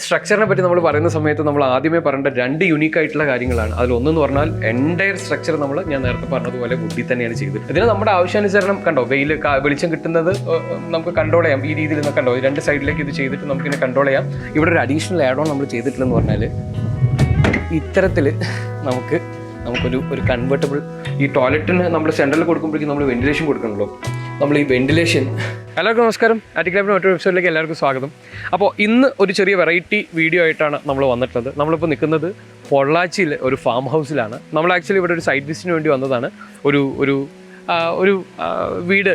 സ്ട്രക്ചറിനെ പറ്റി നമ്മൾ പറയുന്ന സമയത്ത് നമ്മൾ ആദ്യമേ പറയേണ്ട രണ്ട് യൂണീക്ക് ആയിട്ടുള്ള കാര്യങ്ങളാണ്. അതിലൊന്നെന്ന് പറഞ്ഞാൽ എൻ്റയർ സ്ട്രക്ചർ ഞാൻ നേരത്തെ പറഞ്ഞതുപോലെ വുഡിൽ തന്നെയാണ് ചെയ്തത്. ഇതിന് നമ്മുടെ ആവശ്യാനുസരണം കണ്ടോ വെളിച്ചം കിട്ടുന്നത് നമുക്ക് കൺട്രോൾ ചെയ്യാം. ഈ രീതിയിൽ നിന്ന് കണ്ടോ രണ്ട് സൈഡിലേക്ക് ഇത് ചെയ്തിട്ട് നമുക്കിങ്ങനെ കൺട്രോൾ ചെയ്യാം. ഇവിടെ ഒരു അഡീഷണൽ ആഡ് ഓൺ നമ്മൾ ചെയ്തിട്ടില്ലെന്ന് പറഞ്ഞാൽ ഇത്തരത്തിൽ നമുക്കൊരു കൺവേർട്ടബിൾ ഈ ടോയ്ലറ്റിന് നമ്മൾ സെൻട്രലിൽ കൊടുക്കുമ്പോഴേക്കും നമ്മൾ വെന്റിലേഷൻ കൊടുക്കണമല്ലോ. നമ്മൾ ഈ വെന്റിലേഷൻ. എല്ലാവർക്കും നമസ്കാരം. ആറ്റിക് ലാബിൻ്റെ മറ്റൊരു എപ്പിസോഡിലേക്ക് എല്ലാവർക്കും സ്വാഗതം. അപ്പോൾ ഇന്ന് ഒരു ചെറിയ വെറൈറ്റി വീഡിയോ ആയിട്ടാണ് നമ്മൾ വന്നിട്ടുള്ളത്. നമ്മളിപ്പോൾ നിൽക്കുന്നത് പൊള്ളാച്ചിയിൽ ഒരു ഫാം ഹൗസിലാണ്. നമ്മൾ ആക്ച്വലി ഇവിടെ ഒരു സൈറ്റ് വിസിറ്റിന് വേണ്ടി വന്നതാണ്. ഒരു വീട്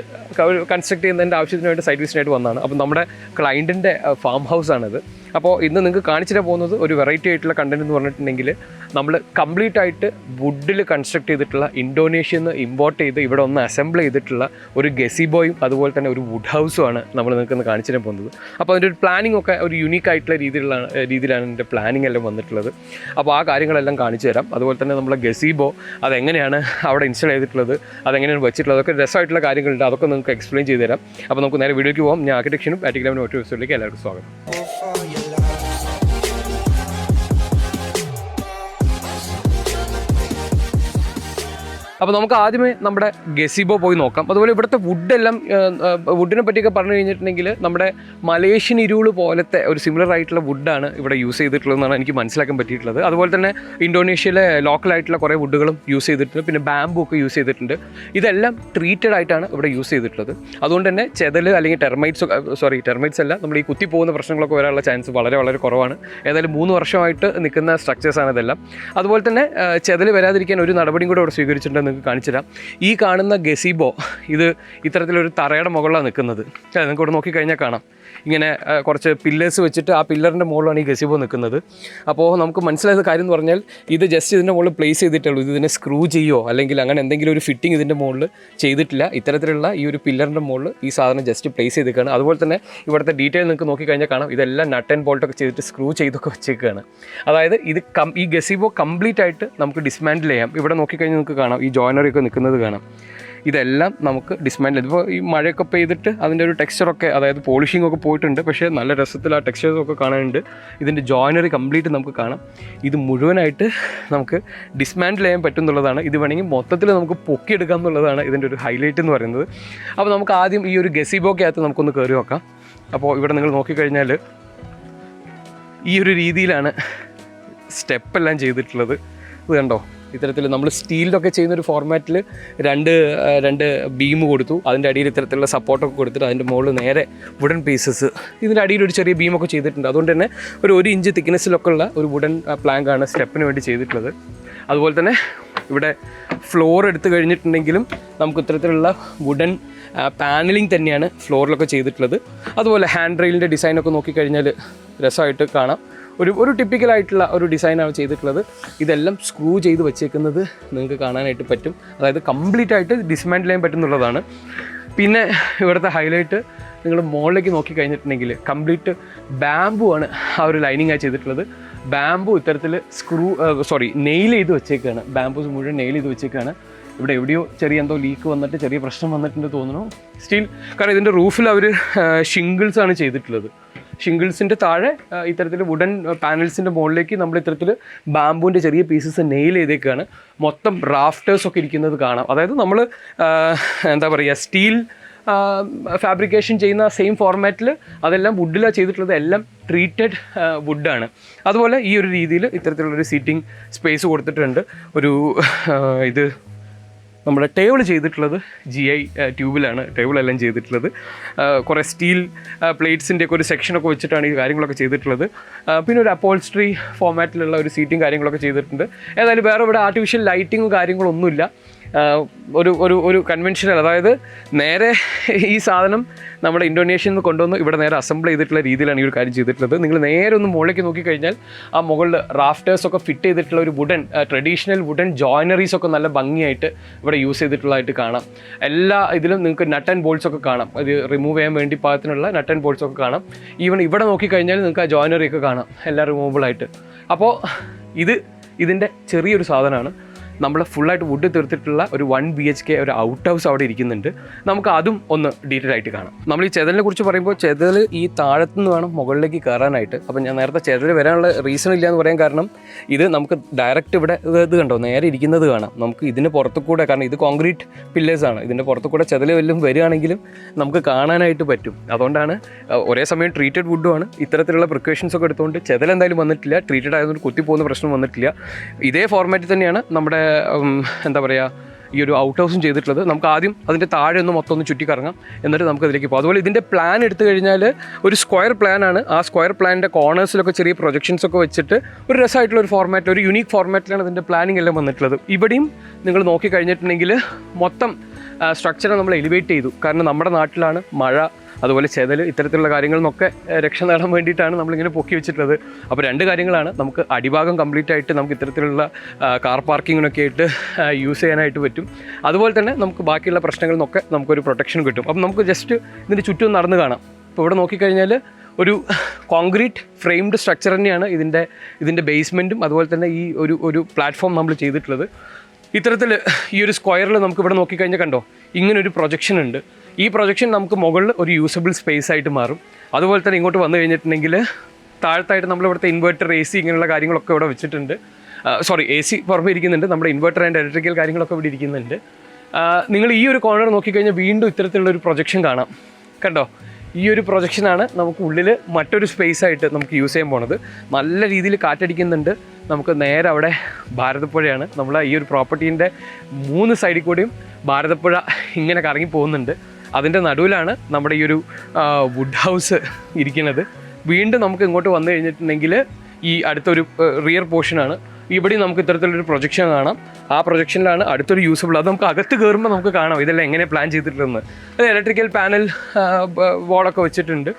കൺസ്ട്രക്ട് ചെയ്യുന്നതിൻ്റെ ആവശ്യത്തിന് വേണ്ടി സൈറ്റ് വിസിറ്റായിട്ട് വന്നതാണ്. അപ്പോൾ നമ്മുടെ ക്ലയൻറ്റിൻ്റെ ഫാം ഹൗസാണിത്. അപ്പോൾ ഇന്ന് നിങ്ങൾക്ക് കാണിച്ചിട്ട് പോകുന്നത് ഒരു വെറൈറ്റി ആയിട്ടുള്ള കണ്ടന്റ് എന്ന് പറഞ്ഞിട്ടുണ്ടെങ്കിൽ നമ്മൾ കംപ്ലീറ്റ് ആയിട്ട് വുഡിൽ കൺസ്ട്രക്ട് ചെയ്തിട്ടുള്ള ഇന്തോനേഷ്യയിൽ നിന്ന് ഇമ്പോർട്ട് ചെയ്ത് ഇവിടെ ഒന്ന് അസംബിൾ ചെയ്തിട്ടുള്ള ഒരു ഗസിബോയും അതുപോലെ തന്നെ ഒരു വുഡ് ഹൗസുമാണ് നമ്മൾ നിങ്ങൾക്ക് കാണിച്ചിട്ട് പോകുന്നത്. അപ്പോൾ അതിൻ്റെ ഒരു പ്ലാനിങ് ഒക്കെ ഒരു യുണീക്ക് ആയിട്ടുള്ള രീതിയിലാണ് എൻ്റെ പ്ലാനിങ് എല്ലാം വന്നിട്ടുള്ളത്. അപ്പോൾ ആ കാര്യങ്ങളെല്ലാം കാണിച്ചു തരാം. അതുപോലെ തന്നെ നമ്മളെ ഗസിബോ അതെങ്ങനെയാണ് അവിടെ ഇൻസ്റ്റാൾ ചെയ്തിട്ടുള്ളത്, അതെങ്ങനെയാണ് വെച്ചിട്ടുള്ളത്, അതൊക്കെ രസമായിട്ടുള്ള കാര്യങ്ങളുണ്ട്. അതൊക്കെ നിങ്ങൾക്ക് എക്സ്പ്ലെയിൻ ചെയ്തു തരാം. അപ്പോൾ നമുക്ക് നേരെ വീഡിയോയ്ക്ക് പോകാം. ഞാൻ ആർക്കിടെക്ഷനും ആറ്റിക് ലാബിൻ്റെ മറ്റൊരു എപ്പിസോഡിലേക്ക് എല്ലാവർക്കും സ്വാഗതം. അപ്പോൾ നമുക്ക് ആദ്യമേ നമ്മുടെ ഗസിബോ പോയി നോക്കാം. അതുപോലെ ഇവിടുത്തെ വുഡിനെ പറ്റിയൊക്കെ പറഞ്ഞു കഴിഞ്ഞിട്ടുണ്ടെങ്കിൽ നമ്മുടെ മലേഷ്യൻ ഇരുള് പോലത്തെ ഒരു സിമിലർ ആയിട്ടുള്ള വുഡാണ് ഇവിടെ യൂസ് ചെയ്തിട്ടുള്ളതെന്നാണ് എനിക്ക് മനസ്സിലാക്കാൻ പറ്റിയിട്ടുള്ളത്. അതുപോലെ തന്നെ ഇന്തോനേഷ്യയിലെ ലോക്കലായിട്ടുള്ള കുറേ വുഡുകളും യൂസ് ചെയ്തിട്ടുണ്ട്. പിന്നെ ബാമ്പു ഒക്കെ യൂസ് ചെയ്തിട്ടുണ്ട്. ഇതെല്ലാം ട്രീറ്റഡ് ആയിട്ടാണ് ഇവിടെ യൂസ് ചെയ്തിട്ടുള്ളത്. അതുകൊണ്ട് തന്നെ ചെതൽ അല്ലെങ്കിൽ ടെർമൈറ്റ്സ് അല്ല, നമ്മൾ ഈ കുത്തിപ്പോകുന്ന പ്രശ്നങ്ങളൊക്കെ വരാനുള്ള ചാൻസ് വളരെ വളരെ കുറവാണ്. ഏതായാലും 3 വർഷമായിട്ട് നിൽക്കുന്ന സ്ട്രക്ചേഴ്സാണ് ഇതെല്ലാം. അതുപോലെ തന്നെ ചെതൽ വരാതിരിക്കാൻ ഒരു നടപടിയും കൂടെ ഇവിടെ സ്വീകരിച്ചിട്ടുണ്ട്. നിങ്ങൾക്ക് കാണിച്ചു തരാം. ഈ കാണുന്ന ഗസിബോ ഇത് ഇത്തരത്തിലൊരു തറയുടെ മുകളിലാണ് നിൽക്കുന്നത്. നിങ്ങൾക്ക് ഇവിടെ നോക്കിക്കഴിഞ്ഞാൽ കാണാം. ഇങ്ങനെ കുറച്ച് പില്ലേഴ്സ് വെച്ചിട്ട് ആ പില്ലറിൻ്റെ മുകളിലാണ് ഈ ഗസിബോ നിൽക്കുന്നത്. അപ്പോൾ നമുക്ക് മനസ്സിലായത് കാര്യം എന്ന് പറഞ്ഞാൽ ഇത് ജസ്റ്റ് ഇതിൻ്റെ മുകളിൽ പ്ലേസ് ചെയ്തിട്ടുള്ളൂ. ഇതിനെ സ്ക്രൂ ചെയ്യോ അല്ലെങ്കിൽ അങ്ങനെ എന്തെങ്കിലും ഒരു ഫിറ്റിംഗ് ഇതിൻ്റെ മുകളിൽ ചെയ്തിട്ടില്ല. ഇത്തരത്തിലുള്ള ഈ ഒരു പില്ലറിൻ്റെ മുകളിൽ ഈ സാധനം ജസ്റ്റ് പ്ലേസ് ചെയ്തേക്കാണ്. അതുപോലെ തന്നെ ഇവിടുത്തെ ഡീറ്റെയിൽ നിങ്ങൾക്ക് നോക്കിക്കഴിഞ്ഞാൽ കാണാം. ഇതെല്ലാം നട്ട് ആൻഡ് ബോൾട്ടൊക്കെ ചെയ്തിട്ട് സ്ക്രൂ ചെയ്തൊക്കെ വെച്ചേക്കാണ്. അതായത് ഈ ഗസിബോ കംപ്ലീറ്റ് ആയിട്ട് നമുക്ക് ഡിസ്മാൻഡിൽ ചെയ്യാം. ഇവിടെ നോക്കിക്കഴിഞ്ഞാൽ നിങ്ങൾക്ക് കാണാം ഈ ജോയിനറി ഒക്കെ നിൽക്കുന്നത് കാണാം. ഇതെല്ലാം നമുക്ക് ഡിസ്മാൻഡിൽ. ഇപ്പോൾ ഈ മഴയൊക്കെ പെയ്തിട്ട് അതിൻ്റെ ഒരു ടെക്സ്ചറൊക്കെ, അതായത് പോളിഷിംഗ് ഒക്കെ പോയിട്ടുണ്ട്. പക്ഷേ നല്ല രസത്തിൽ ആ ടെക്സ്ചേഴ്സൊക്കെ കാണാനുണ്ട്. ഇതിൻ്റെ ജോയിനറി കംപ്ലീറ്റ് നമുക്ക് കാണാം. ഇത് മുഴുവനായിട്ട് നമുക്ക് ഡിസ്മാൻഡിൽ ചെയ്യാൻ പറ്റുന്നുള്ളതാണ്. ഇത് വേണമെങ്കിൽ മൊത്തത്തിൽ നമുക്ക് പൊക്കിയെടുക്കാം എന്നുള്ളതാണ് ഇതിൻ്റെ ഒരു ഹൈലൈറ്റ് എന്ന് പറയുന്നത്. അപ്പോൾ നമുക്ക് ആദ്യം ഈ ഒരു ഗസിബോക്കകത്ത് നമുക്കൊന്ന് കയറി നോക്കാം. അപ്പോൾ ഇവിടെ നിങ്ങൾ നോക്കിക്കഴിഞ്ഞാൽ ഈ ഒരു രീതിയിലാണ് സ്റ്റെപ്പെല്ലാം ചെയ്തിട്ടുള്ളത്. ഇത് കണ്ടോ, ഇത്തരത്തിൽ നമ്മൾ സ്റ്റീലിലൊക്കെ ചെയ്യുന്നൊരു ഫോർമാറ്റിൽ രണ്ട് ബീം കൊടുത്തു. അതിൻ്റെ അടിയിൽ ഇത്തരത്തിലുള്ള സപ്പോർട്ടൊക്കെ കൊടുത്തിട്ട് അതിൻ്റെ മുകളിൽ നേരെ വുഡൻ പീസസ്, ഇതിൻ്റെ അടിയിൽ ഒരു ചെറിയ ബീമൊക്കെ ചെയ്തിട്ടുണ്ട്. അതുകൊണ്ട് തന്നെ ഒരു 1 ഇഞ്ച് തിക്നെസ്സിലൊക്കെ ഉള്ള ഒരു വുഡൻ പ്ലാങ്കാണ് സ്റ്റെപ്പിന് വേണ്ടി ചെയ്തിട്ടുള്ളത്. അതുപോലെ തന്നെ ഇവിടെ ഫ്ലോർ എടുത്തു കഴിഞ്ഞിട്ടുണ്ടെങ്കിലും നമുക്ക് ഇത്തരത്തിലുള്ള വുഡൻ പാനലിംഗ് തന്നെയാണ് ഫ്ലോറിലൊക്കെ ചെയ്തിട്ടുള്ളത്. അതുപോലെ ഹാൻഡ് റെയിലിൻ്റെ ഡിസൈനൊക്കെ നോക്കിക്കഴിഞ്ഞാൽ രസമായിട്ട് കാണാം. ഒരു ടിപ്പിക്കലായിട്ടുള്ള ഒരു ഡിസൈനാണ് ചെയ്തിട്ടുള്ളത്. ഇതെല്ലാം സ്ക്രൂ ചെയ്ത് വെച്ചേക്കുന്നത് നിങ്ങൾക്ക് കാണാനായിട്ട് പറ്റും. അതായത് കംപ്ലീറ്റ് ആയിട്ട് ഡിസ്മാൻഡിൽ ചെയ്യാൻ പറ്റുന്നുള്ളതാണ്. പിന്നെ ഇവിടുത്തെ ഹൈലൈറ്റ് നിങ്ങൾ മുകളിലേക്ക് നോക്കിക്കഴിഞ്ഞിട്ടുണ്ടെങ്കിൽ കംപ്ലീറ്റ് ബാമ്പു ആണ് ആ ഒരു ലൈനിങ്ങായി ചെയ്തിട്ടുള്ളത്. ബാമ്പു ഇത്തരത്തിൽ നെയിൽ ചെയ്ത് വെച്ചേക്കാണ്. ബാമ്പൂസ് മുഴുവൻ നെയിൽ ചെയ്ത് വെച്ചേക്കാണ്. ഇവിടെ എവിടെയോ ചെറിയ എന്തോ ലീക്ക് വന്നിട്ട് ചെറിയ പ്രശ്നം വന്നിട്ടുണ്ട് തോന്നുന്നു. കാരണം ഇതിൻ്റെ റൂഫിൽ അവർ ഷിംഗിൾസാണ് ചെയ്തിട്ടുള്ളത്. ഷിംഗിൾസിൻ്റെ താഴെ ഇത്തരത്തിൽ വുഡൻ പാനൽസിൻ്റെ മുകളിലേക്ക് നമ്മൾ ഇത്തരത്തിൽ ബാമ്പൂൻ്റെ ചെറിയ പീസസ് നെയിൽ ചെയ്തേക്കാണ്. മൊത്തം റാഫ്റ്റേഴ്സൊക്കെ ഇരിക്കുന്നത് കാണാം. അതായത് നമ്മൾ സ്റ്റീൽ ഫാബ്രിക്കേഷൻ ചെയ്യുന്ന സെയിം ഫോർമാറ്റിൽ അതെല്ലാം വുഡിലാണ് ചെയ്തിട്ടുള്ളത്. എല്ലാം ട്രീറ്റഡ് വുഡാണ്. അതുപോലെ ഈ ഒരു രീതിയിൽ ഇത്തരത്തിലുള്ളൊരു സീറ്റിംഗ് സ്പേസ് കൊടുത്തിട്ടുണ്ട്. ഇത് നമ്മുടെ ടേബിൾ ചെയ്തിട്ടുള്ളത് GI ട്യൂബിലാണ് ടേബിളെല്ലാം ചെയ്തിട്ടുള്ളത്. കുറേ സ്റ്റീൽ പ്ലേറ്റ്സിൻ്റെയൊക്കെ ഒരു സെക്ഷനൊക്കെ വെച്ചിട്ടാണ് ഈ കാര്യങ്ങളൊക്കെ ചെയ്തിട്ടുള്ളത്. പിന്നെ ഒരു അപ്പോൾസ്ട്രി ഫോർമാറ്റിലുള്ള ഒരു സീറ്റിംഗ് കാര്യങ്ങളൊക്കെ ചെയ്തിട്ടുണ്ട്. ഏതായാലും വേറെ ഇവിടെ ആർട്ടിഫിഷ്യൽ ലൈറ്റിങ്ങും കാര്യങ്ങളൊന്നുമില്ല. ഒരു കൺവെൻഷനൽ, അതായത് നേരെ ഈ സാധനം നമ്മുടെ ഇന്തോനേഷ്യയിൽ നിന്ന് കൊണ്ടുവന്ന് ഇവിടെ നേരെ അസംബിൾ ചെയ്തിട്ടുള്ള രീതിയിലാണ് ഈ ഒരു കാര്യം ചെയ്തിട്ടുള്ളത്. നിങ്ങൾ നേരെ ഒന്ന് മുകളിലേക്ക് നോക്കിക്കഴിഞ്ഞാൽ ആ മുകളിൽ റാഫ്റ്റേഴ്സൊക്കെ ഫിറ്റ് ചെയ്തിട്ടുള്ള ഒരു ട്രഡീഷണൽ വുഡൻ ജോയിനറീസൊക്കെ നല്ല ഭംഗിയായിട്ട് ഇവിടെ യൂസ് ചെയ്തിട്ടുള്ളതായിട്ട് കാണാം. എല്ലാ ഇതിലും നിങ്ങൾക്ക് നട്ട് ആൻഡ് ബോൾട്സ് ഒക്കെ കാണാം. ഇത് റിമൂവ് ചെയ്യാൻ വേണ്ടി പാകത്തിനുള്ള നട്ട് ആൻഡ് ബോൾട്സ് ഒക്കെ കാണാം. ഈവൻ ഇവിടെ നോക്കിക്കഴിഞ്ഞാൽ നിങ്ങൾക്ക് ആ ജോയിനറി ഒക്കെ കാണാം, എല്ലാം റിമൂവബിളായിട്ട്. അപ്പോൾ ഇതിൻ്റെ ചെറിയൊരു സാധനമാണ്. നമ്മൾ ഫുള്ളായിട്ട് വുഡ് തീർത്തിട്ടുള്ള ഒരു 1 BHK ഒരു ഔട്ട് ഹൗസ് അവിടെ ഇരിക്കുന്നുണ്ട്. നമുക്ക് അതും ഒന്ന് ഡീറ്റെയിൽ ആയിട്ട് കാണാം. നമ്മൾ ഈ ചെതലിനെ കുറിച്ച് പറയുമ്പോൾ ചെതൽ ഈ താഴത്തുനിന്ന് വേണം മുകളിലേക്ക് കയറാനായിട്ട്. അപ്പം ഞാൻ നേരത്തെ ചെതൽ വരാനുള്ള റീസൺ ഇല്ല എന്ന് പറയാൻ കാരണം ഇത് നമുക്ക് ഡയറക്റ്റ് ഇവിടെ ഇത് കണ്ടോ നേരെ ഇരിക്കുന്നത് കാണാം. നമുക്ക് ഇതിന് പുറത്തു കൂടെ, കാരണം ഇത് കോൺക്രീറ്റ് പില്ലേഴ്സാണ്, ഇതിൻ്റെ പുറത്തു കൂടെ ചെതൽ വല്ലതും വരികയാണെങ്കിലും നമുക്ക് കാണാനായിട്ട് പറ്റും. അതുകൊണ്ടാണ് ഒരേ സമയം ട്രീറ്റഡ് വുഡുമാണ്. ഇത്തരത്തിലുള്ള പ്രിക്കോഷൻസ് ഒക്കെ എടുത്തുകൊണ്ട് ചെതൽ എന്തായാലും വന്നിട്ടില്ല, ട്രീറ്റഡ് ആയതുകൊണ്ട് കുത്തിപ്പോകുന്ന പ്രശ്നം വന്നിട്ടില്ല. ഇതേ ഫോർമാറ്റിൽ തന്നെയാണ് നമ്മുടെ എന്താ പറയുക ഈ ഒരു ഔട്ട് ഹൗസും ചെയ്തിട്ടുള്ളത്. നമുക്ക് ആദ്യം അതിൻ്റെ താഴെ ഒന്ന് മൊത്തം ഒന്ന് ചുറ്റിക്കറങ്ങാം, എന്നിട്ട് നമുക്ക് അതിലേക്ക് പോകും. അതുപോലെ ഇതിൻ്റെ പ്ലാൻ എടുത്തു കഴിഞ്ഞാൽ ഒരു സ്ക്വയർ പ്ലാനാണ്. ആ സ്ക്വയർ പ്ലാനിൻ്റെ കോർണേഴ്സിലൊക്കെ ചെറിയ പ്രൊജക്ഷൻസ് ഒക്കെ വെച്ചിട്ട് ഒരു രസമായിട്ടുള്ള ഒരു ഫോർമാറ്റ്, ഒരു യുണീക്ക് ഫോർമാറ്റിലാണ് ഇതിൻ്റെ പ്ലാനിങ് എല്ലാം വന്നിട്ടുള്ളത്. ഇവിടെയും നിങ്ങൾ നോക്കിക്കഴിഞ്ഞിട്ടുണ്ടെങ്കിൽ മൊത്തം സ്ട്രക്ചറെ നമ്മൾ എലിവേറ്റ് ചെയ്തു. കാരണം നമ്മുടെ നാട്ടിലാണ് മഴ, അതുപോലെ ചെതൽ, ഇത്തരത്തിലുള്ള കാര്യങ്ങളിൽ നിന്നൊക്കെ രക്ഷ നേടാൻ വേണ്ടിയിട്ടാണ് നമ്മളിങ്ങനെ പൊക്കി വെച്ചിട്ടുള്ളത്. അപ്പോൾ 2 കാര്യങ്ങളാണ്. നമുക്ക് അടിഭാഗം കംപ്ലീറ്റ് ആയിട്ട് നമുക്ക് ഇത്തരത്തിലുള്ള കാർ പാർക്കിങ്ങിനൊക്കെ ആയിട്ട് യൂസ് ചെയ്യാനായിട്ട് പറ്റും. അതുപോലെ തന്നെ നമുക്ക് ബാക്കിയുള്ള പ്രശ്നങ്ങളിൽ നിന്നൊക്കെ നമുക്കൊരു പ്രൊട്ടക്ഷൻ കിട്ടും. അപ്പം നമുക്ക് ജസ്റ്റ് ഇതിൻ്റെ ചുറ്റും നടന്ന് കാണാം. ഇപ്പോൾ ഇവിടെ നോക്കിക്കഴിഞ്ഞാൽ ഒരു കോൺക്രീറ്റ് ഫ്രെയിംഡ് സ്ട്രക്ചർ തന്നെയാണ് ഇതിൻ്റെ ബേസ്മെൻറ്റും അതുപോലെ തന്നെ ഈ ഒരു പ്ലാറ്റ്ഫോം നമ്മൾ ചെയ്തിട്ടുള്ളത്. ഇത്തരത്തിൽ ഈ ഒരു സ്ക്വയറിൽ നമുക്ക് ഇവിടെ നോക്കിക്കഴിഞ്ഞാൽ കണ്ടോ ഇങ്ങനൊരു പ്രൊജക്ഷൻ ഉണ്ട്. ഈ പ്രൊജക്ഷൻ നമുക്ക് മുകളിൽ ഒരു യൂസബിൾ സ്പേസ് ആയിട്ട് മാറും. അതുപോലെ തന്നെ ഇങ്ങോട്ട് വന്നു കഴിഞ്ഞിട്ടുണ്ടെങ്കിൽ താഴത്തായിട്ട് നമ്മളിവിടുത്തെ ഇൻവെർട്ടർ, AC ഇങ്ങനെയുള്ള കാര്യങ്ങളൊക്കെ ഇവിടെ വെച്ചിട്ടുണ്ട്. AC പുറമെ ഇരിക്കുന്നുണ്ട്. നമ്മുടെ ഇൻവെർട്ടർ ആൻഡ് ഇലക്ട്രിക്കൽ കാര്യങ്ങളൊക്കെ ഇവിടെ ഇരിക്കുന്നുണ്ട്. നിങ്ങൾ ഈ ഒരു കോർണർ നോക്കിക്കഴിഞ്ഞാൽ വീണ്ടും ഇത്തരത്തിലുള്ളൊരു പ്രൊജക്ഷൻ കാണാം. കണ്ടോ, ഈ ഒരു പ്രൊജക്ഷനാണ് നമുക്ക് ഉള്ളിൽ മറ്റൊരു സ്പേസ് ആയിട്ട് നമുക്ക് യൂസ് ചെയ്യാൻ പോണത്. നല്ല രീതിയിൽ കാറ്റടിക്കുന്നുണ്ട്. നമുക്ക് നേരെ അവിടെ ഭാരതപ്പുഴയാണ്. നമ്മൾ ഈ ഒരു പ്രോപ്പർട്ടീൻ്റെ 3 സൈഡിൽ കൂടിയും ഭാരതപ്പുഴ ഇങ്ങനെ കറങ്ങി പോകുന്നുണ്ട്. അതിൻ്റെ നടുവിലാണ് നമ്മുടെ ഈ ഒരു വുഡ് ഹൗസ് ഇരിക്കുന്നത്. വീണ്ടും നമുക്ക് ഇങ്ങോട്ട് വന്നു കഴിഞ്ഞിട്ടുണ്ടെങ്കിൽ ഈ അടുത്തൊരു റിയർ പോർഷനാണ്. ഇവിടെ നമുക്ക് ഇത്തരത്തിലൊരു പ്രൊജക്ഷൻ കാണാം. ആ പ്രൊജക്ഷനിലാണ് അടുത്തൊരു യൂസബിൾ. അത് നമുക്ക് അകത്ത് കയറുമ്പോൾ നമുക്ക് കാണാം ഇതെല്ലാം എങ്ങനെ പ്ലാൻ ചെയ്തിട്ടുണ്ടെന്ന്. അത് ഇലക്ട്രിക്കൽ പാനൽ വാളൊക്കെ വെച്ചിട്ടുണ്ട്.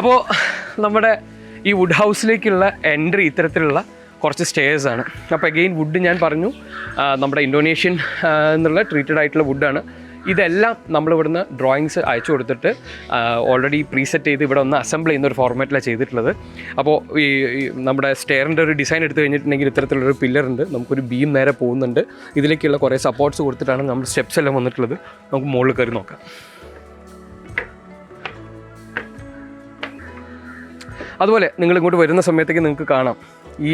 അപ്പോൾ നമ്മുടെ ഈ വുഡ് ഹൗസിലേക്കുള്ള എൻട്രി ഇത്തരത്തിലുള്ള കുറച്ച് സ്റ്റേഴ്സാണ്. അപ്പോൾ അഗെയിൻ വുഡ് ഞാൻ പറഞ്ഞു നമ്മുടെ ഇന്തോനേഷ്യൻ എന്നുള്ള ട്രീറ്റഡ് ആയിട്ടുള്ള വുഡാണ്. ഇതെല്ലാം നമ്മളിവിടുന്ന് ഡ്രോയിങ്സ് അയച്ചു കൊടുത്തിട്ട് ഓൾറെഡി പ്രീസെറ്റ് ചെയ്ത് ഇവിടെ ഒന്ന് അസംബിൾ ചെയ്യുന്ന ഒരു ഫോർമാറ്റിലാണ് ചെയ്തിട്ടുള്ളത്. അപ്പോൾ ഈ നമ്മുടെ സ്റ്റെയറിൻ്റെ ഒരു ഡിസൈൻ എടുത്തു കഴിഞ്ഞിട്ടുണ്ടെങ്കിൽ ഇത്തരത്തിലുള്ളൊരു പില്ലറുണ്ട്, നമുക്കൊരു ബീം നേരെ പോകുന്നുണ്ട്. ഇതിലേക്കുള്ള കുറേ സപ്പോർട്ട്സ് കൊടുത്തിട്ടാണ് നമ്മൾ സ്റ്റെപ്സ് എല്ലാം വന്നിട്ടുള്ളത്. നമുക്ക് മുകളിൽ കയറി നോക്കാം. അതുപോലെ നിങ്ങൾ ഇങ്ങോട്ട് വരുന്ന സമയത്തേക്ക് നിങ്ങൾക്ക് കാണാം ഈ